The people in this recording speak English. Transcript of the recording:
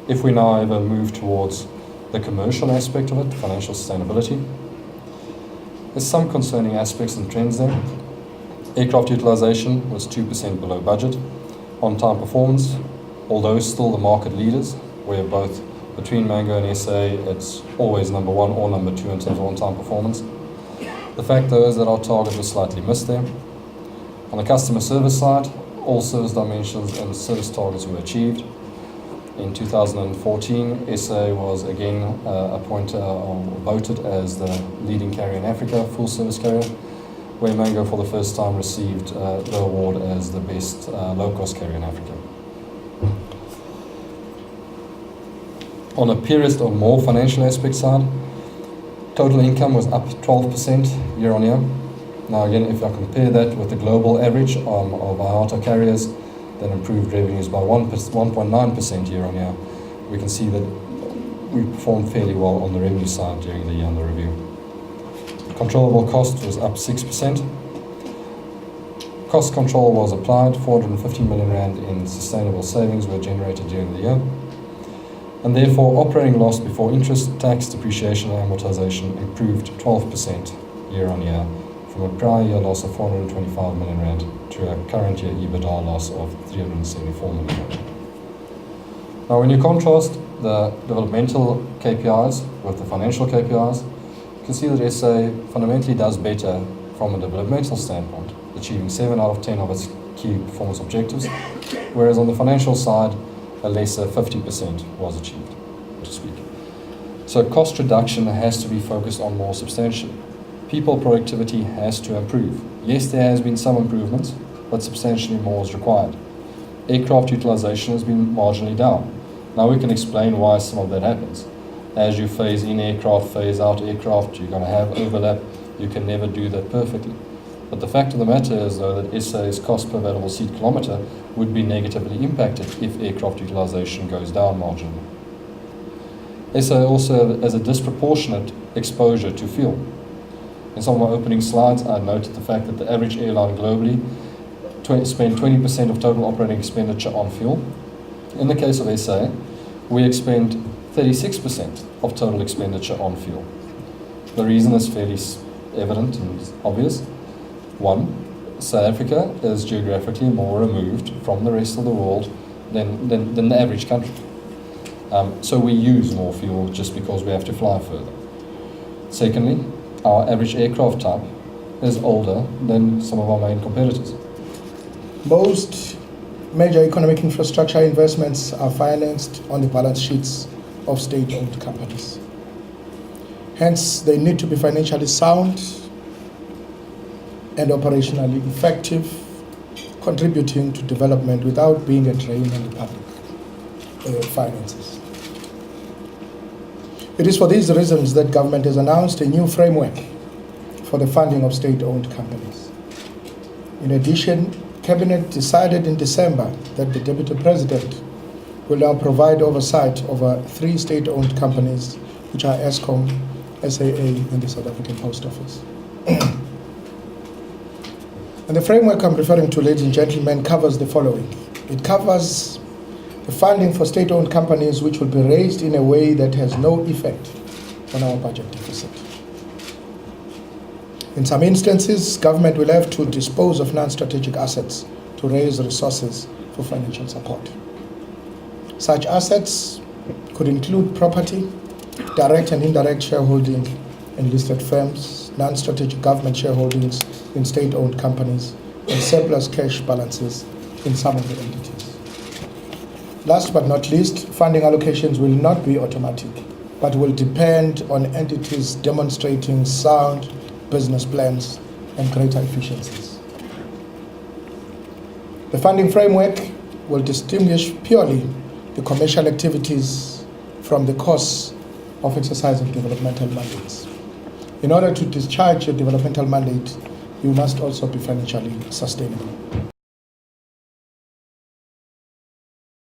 if we now ever move towards the commercial aspect of it, financial sustainability, there's some concerning aspects and trends there. Aircraft utilization was 2% below budget. On-time performance, although still the market leaders, where both between Mango and SAA, it's always number one or number two in terms of on-time performance. The fact though is that our target was slightly missed there. On the customer service side, all service dimensions and service targets were achieved. In 2014, SAA was again voted as the leading carrier in Africa, full service carrier, where Mango for the first time received the award as the best low-cost carrier in Africa. On a period or more financial aspect side, total income was up 12% year on year. Now again, if I compare that with the global average of IATA carriers, then improved revenues by 1.9% year on year, we can see that we performed fairly well on the revenue side during the year under review. Controllable cost was up 6%. Cost control was applied, 450 million rand in sustainable savings were generated during the year. And therefore, operating loss before interest, tax, depreciation and amortization improved 12% year on year, from a prior year loss of 425 million rand to a current year EBITDA loss of 374 million rand. Now, when you contrast the developmental KPIs with the financial KPIs, you can see that SA fundamentally does better from a developmental standpoint, achieving 7 out of 10 of its key performance objectives, whereas on the financial side, a lesser 50% was achieved, so to speak. So cost reduction has to be focused on more substantially. People productivity has to improve. Yes, there has been some improvements, but substantially more is required. Aircraft utilization has been marginally down. Now we can explain why some of that happens. As you phase in aircraft, phase out aircraft, you're going to have overlap. You can never do that perfectly. But the fact of the matter is, though, that SA's cost per available seat kilometre would be negatively impacted if aircraft utilization goes down marginally. SA also has a disproportionate exposure to fuel. In some of my opening slides, I noted the fact that the average airline globally spend 20% of total operating expenditure on fuel. In the case of SA, we expend 36% of total expenditure on fuel. The reason is fairly evident and obvious. One, South Africa is geographically more removed from the rest of the world than the average country. So we use more fuel just because we have to fly further. Secondly, our average aircraft type is older than some of our main competitors. Most major economic infrastructure investments are financed on the balance sheets of state-owned companies. Hence, they need to be financially sound and operationally effective, contributing to development without being a drain on the public finances. It is for these reasons that government has announced a new framework for the funding of state-owned companies. In addition, Cabinet decided in December that the Deputy President will now provide oversight over 3 state-owned companies, which are Eskom, SAA, and the South African Post Office. And the framework I'm referring to, ladies and gentlemen, covers the following. It covers the funding for state-owned companies, which will be raised in a way that has no effect on our budget deficit. In some instances, government will have to dispose of non-strategic assets to raise resources for financial support. Such assets could include property, direct and indirect shareholding in listed firms, non-strategic government shareholdings in state-owned companies, and surplus cash balances in some of the entities. Last but not least, funding allocations will not be automatic, but will depend on entities demonstrating sound business plans and greater efficiencies. The funding framework will distinguish purely the commercial activities from the costs of exercising developmental mandates. In order to discharge your developmental mandate, you must also be financially sustainable.